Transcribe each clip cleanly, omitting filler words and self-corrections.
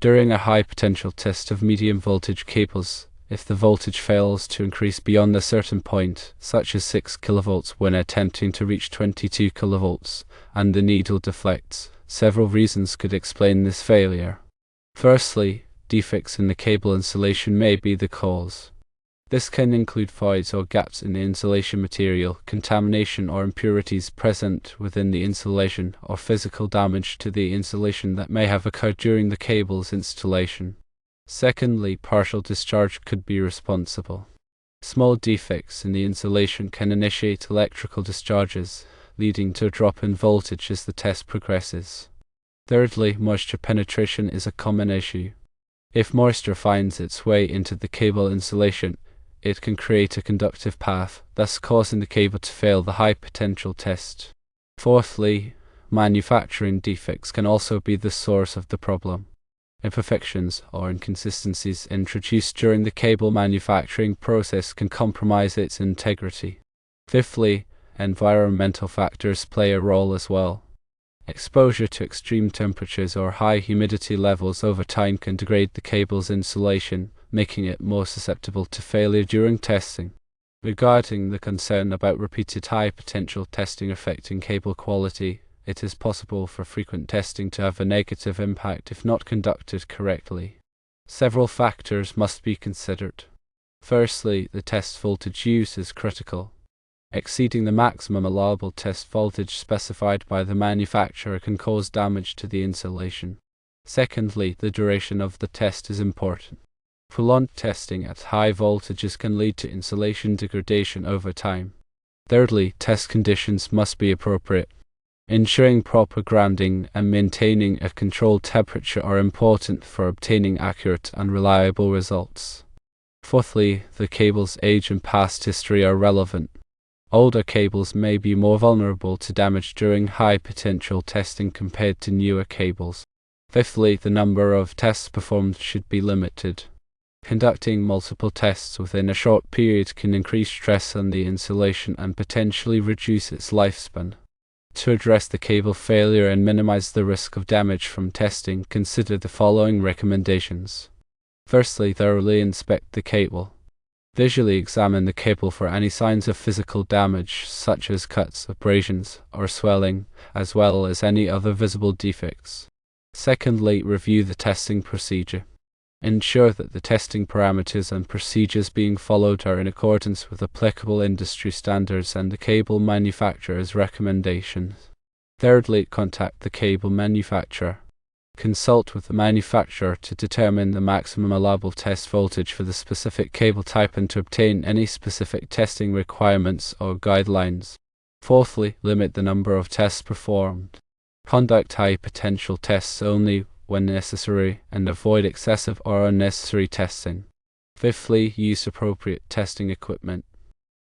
During a high potential test of medium voltage cables, if the voltage fails to increase beyond a certain point, such as 6 kV when attempting to reach 22 kV, and the needle deflects, several reasons could explain this failure. Firstly, defects in the cable insulation may be the cause. This can include voids or gaps in the insulation material, contamination or impurities present within the insulation, or physical damage to the insulation that may have occurred during the cable's installation. Secondly, partial discharge could be responsible. Small defects in the insulation can initiate electrical discharges, leading to a drop in voltage as the test progresses. Thirdly, moisture penetration is a common issue. If moisture finds its way into the cable insulation, it can create a conductive path, thus causing the cable to fail the high potential test. Fourthly, manufacturing defects can also be the source of the problem. Imperfections or inconsistencies introduced during the cable manufacturing process can compromise its integrity. Fifthly, environmental factors play a role as well. Exposure to extreme temperatures or high humidity levels over time can degrade the cable's insulation, making it more susceptible to failure during testing. Regarding the concern about repeated high potential testing affecting cable quality, it is possible for frequent testing to have a negative impact if not conducted correctly. Several factors must be considered. Firstly, the test voltage used is critical. Exceeding the maximum allowable test voltage specified by the manufacturer can cause damage to the insulation. Secondly, the duration of the test is important. Prolonged testing at high voltages can lead to insulation degradation over time. Thirdly, test conditions must be appropriate. Ensuring proper grounding and maintaining a controlled temperature are important for obtaining accurate and reliable results. Fourthly, the cable's age and past history are relevant. Older cables may be more vulnerable to damage during high potential testing compared to newer cables. Fifthly, the number of tests performed should be limited. Conducting multiple tests within a short period can increase stress on the insulation and potentially reduce its lifespan. To address the cable failure and minimize the risk of damage from testing, consider the following recommendations. Firstly, thoroughly inspect the cable. Visually examine the cable for any signs of physical damage, such as cuts, abrasions, or swelling, as well as any other visible defects. Secondly, review the testing procedure. Ensure that the testing parameters and procedures being followed are in accordance with applicable industry standards and the cable manufacturer's recommendations. Thirdly, contact the cable manufacturer. Consult with the manufacturer to determine the maximum allowable test voltage for the specific cable type and to obtain any specific testing requirements or guidelines. Fourthly, limit the number of tests performed. Conduct high potential tests only when necessary, and avoid excessive or unnecessary testing. Fifthly, use appropriate testing equipment.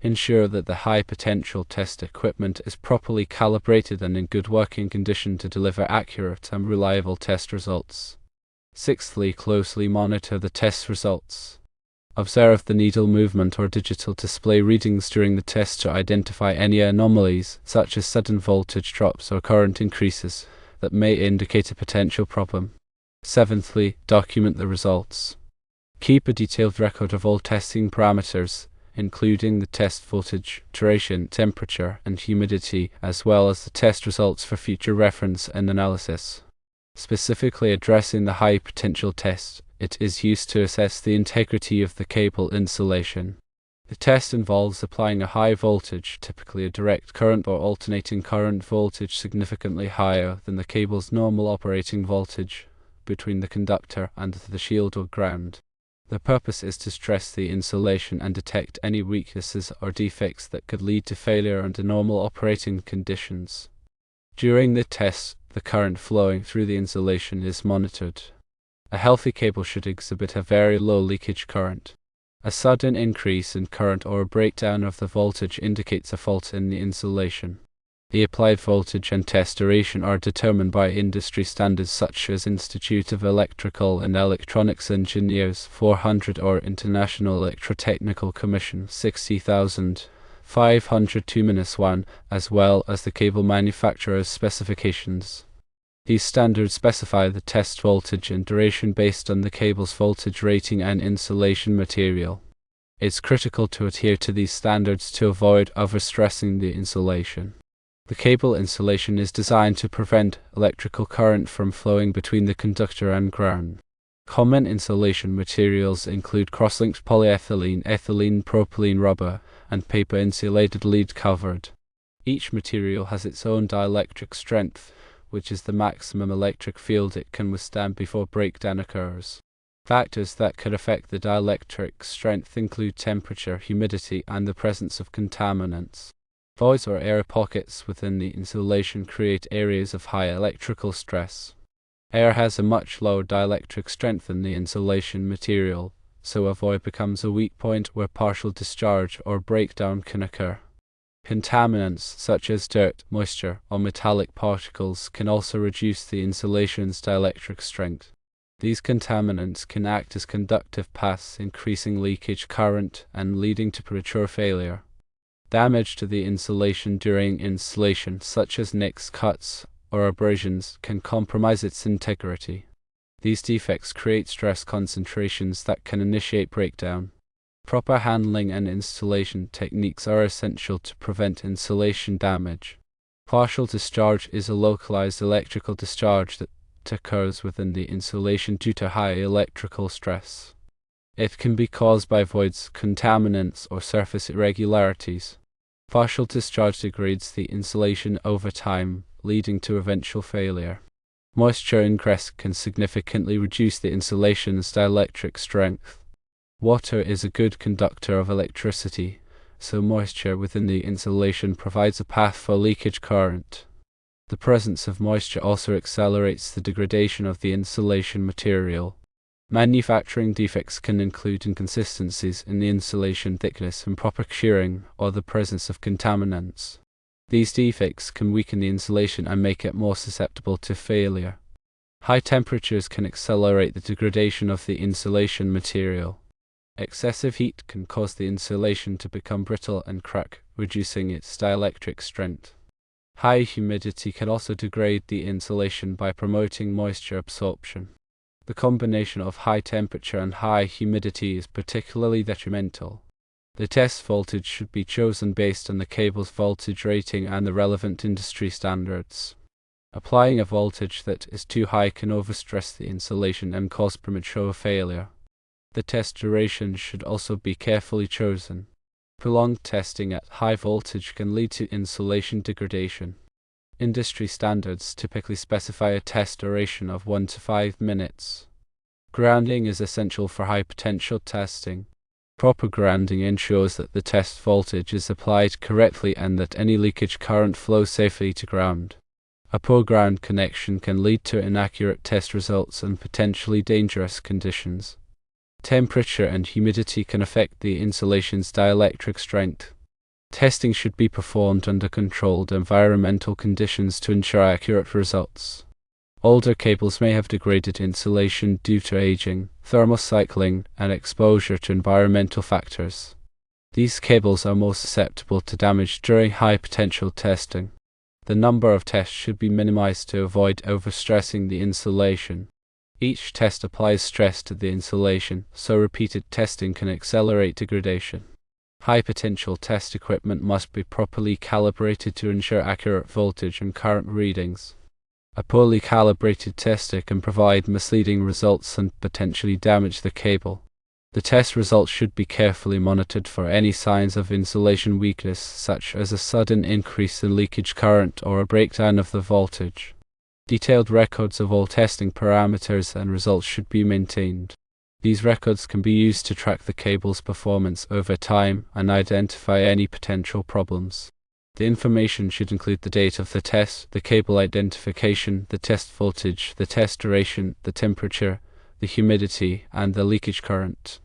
Ensure that the high potential test equipment is properly calibrated and in good working condition to deliver accurate and reliable test results. Sixthly, closely monitor the test results. Observe the needle movement or digital display readings during the test to identify any anomalies, such as sudden voltage drops or current increases, that may indicate a potential problem. Seventhly, document the results. Keep a detailed record of all testing parameters, including the test voltage, duration, temperature, and humidity, as well as the test results for future reference and analysis. Specifically addressing the high potential test, it is used to assess the integrity of the cable insulation. The test involves applying a high voltage, typically a direct current or alternating current voltage significantly higher than the cable's normal operating voltage, between the conductor and the shield or ground. The purpose is to stress the insulation and detect any weaknesses or defects that could lead to failure under normal operating conditions. During the test, the current flowing through the insulation is monitored. A healthy cable should exhibit a very low leakage current. A sudden increase in current or a breakdown of the voltage indicates a fault in the insulation. The applied voltage and test duration are determined by industry standards such as Institute of Electrical and Electronics Engineers 400 or International Electrotechnical Commission 60502-1, as well as the cable manufacturer's specifications. These standards specify the test voltage and duration based on the cable's voltage rating and insulation material. It's critical to adhere to these standards to avoid overstressing the insulation. The cable insulation is designed to prevent electrical current from flowing between the conductor and ground. Common insulation materials include cross-linked polyethylene, ethylene, propylene, rubber, and paper-insulated lead-covered. Each material has its own dielectric strength, which is the maximum electric field it can withstand before breakdown occurs. Factors that could affect the dielectric strength include temperature, humidity, and the presence of contaminants. Voids or air pockets within the insulation create areas of high electrical stress. Air has a much lower dielectric strength than the insulation material, so a void becomes a weak point where partial discharge or breakdown can occur. Contaminants such as dirt, moisture, or metallic particles can also reduce the insulation's dielectric strength. These contaminants can act as conductive paths, increasing leakage current and leading to premature failure. Damage to the insulation during installation, such as nicks, cuts, or abrasions, can compromise its integrity. These defects create stress concentrations that can initiate breakdown. Proper handling and installation techniques are essential to prevent insulation damage. Partial discharge is a localized electrical discharge that occurs within the insulation due to high electrical stress. It can be caused by voids, contaminants, or surface irregularities. Partial discharge degrades the insulation over time, leading to eventual failure. Moisture ingress can significantly reduce the insulation's dielectric strength. Water is a good conductor of electricity, so moisture within the insulation provides a path for leakage current. The presence of moisture also accelerates the degradation of the insulation material. Manufacturing defects can include inconsistencies in the insulation thickness, improper curing, or the presence of contaminants. These defects can weaken the insulation and make it more susceptible to failure. High temperatures can accelerate the degradation of the insulation material. Excessive heat can cause the insulation to become brittle and crack, reducing its dielectric strength. High humidity can also degrade the insulation by promoting moisture absorption. The combination of high temperature and high humidity is particularly detrimental. The test voltage should be chosen based on the cable's voltage rating and the relevant industry standards. Applying a voltage that is too high can overstress the insulation and cause premature failure. The test duration should also be carefully chosen. Prolonged testing at high voltage can lead to insulation degradation. Industry standards typically specify a test duration of 1 to 5 minutes. Grounding is essential for high potential testing. Proper grounding ensures that the test voltage is applied correctly and that any leakage current flows safely to ground. A poor ground connection can lead to inaccurate test results and potentially dangerous conditions. Temperature and humidity can affect the insulation's dielectric strength. Testing should be performed under controlled environmental conditions to ensure accurate results. Older cables may have degraded insulation due to aging, thermal cycling, and exposure to environmental factors. These cables are more susceptible to damage during high potential testing. The number of tests should be minimized to avoid overstressing the insulation. Each test applies stress to the insulation, so repeated testing can accelerate degradation. High potential test equipment must be properly calibrated to ensure accurate voltage and current readings. A poorly calibrated tester can provide misleading results and potentially damage the cable. The test results should be carefully monitored for any signs of insulation weakness, such as a sudden increase in leakage current or a breakdown of the voltage. Detailed records of all testing parameters and results should be maintained. These records can be used to track the cable's performance over time and identify any potential problems. The information should include the date of the test, the cable identification, the test voltage, the test duration, the temperature, the humidity, and the leakage current.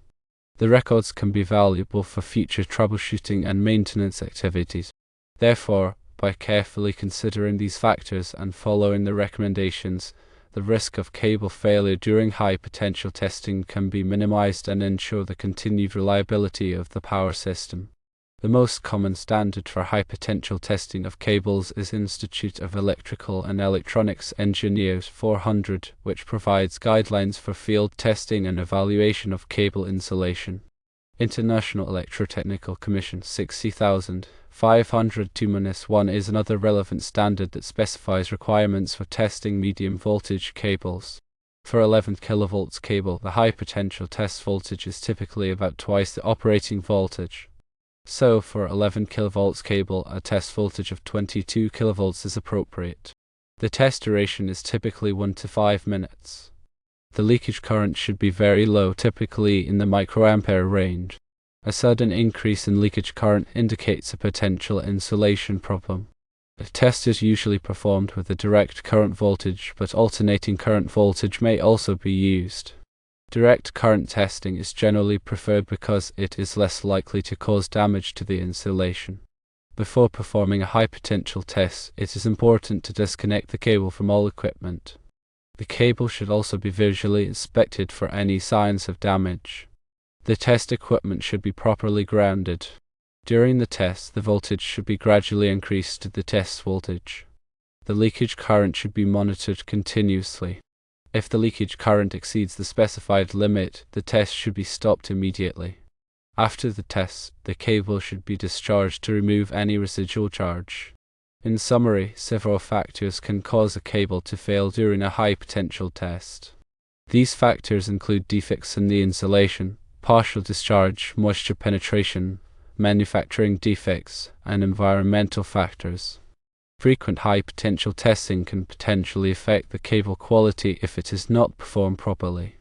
The records can be valuable for future troubleshooting and maintenance activities. Therefore, by carefully considering these factors and following the recommendations, the risk of cable failure during high potential testing can be minimized and ensure the continued reliability of the power system. The most common standard for high potential testing of cables is Institute of Electrical and Electronics Engineers 400, which provides guidelines for field testing and evaluation of cable insulation. International Electrotechnical Commission 60502-1 is another relevant standard that specifies requirements for testing medium voltage cables. For 11 kV cable, the high potential test voltage is typically about twice the operating voltage. So, for 11 kV cable, a test voltage of 22 kV is appropriate. The test duration is typically 1 to 5 minutes. The leakage current should be very low, typically in the microampere range. A sudden increase in leakage current indicates a potential insulation problem. The test is usually performed with a direct current voltage, but alternating current voltage may also be used. Direct current testing is generally preferred because it is less likely to cause damage to the insulation. Before performing a high potential test, it is important to disconnect the cable from all equipment. The cable should also be visually inspected for any signs of damage. The test equipment should be properly grounded. During the test, the voltage should be gradually increased to the test voltage. The leakage current should be monitored continuously. If the leakage current exceeds the specified limit, the test should be stopped immediately. After the test, the cable should be discharged to remove any residual charge. In summary, several factors can cause a cable to fail during a high potential test. These factors include defects in the insulation, partial discharge, moisture penetration, manufacturing defects, and environmental factors. Frequent high potential testing can potentially affect the cable quality if it is not performed properly.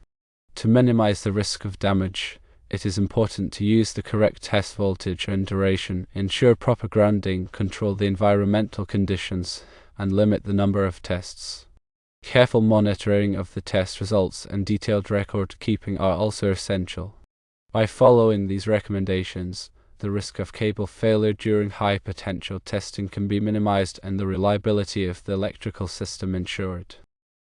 To minimize the risk of damage, it is important to use the correct test voltage and duration, ensure proper grounding, control the environmental conditions, and limit the number of tests. Careful monitoring of the test results and detailed record keeping are also essential. By following these recommendations, the risk of cable failure during high potential testing can be minimized and the reliability of the electrical system ensured.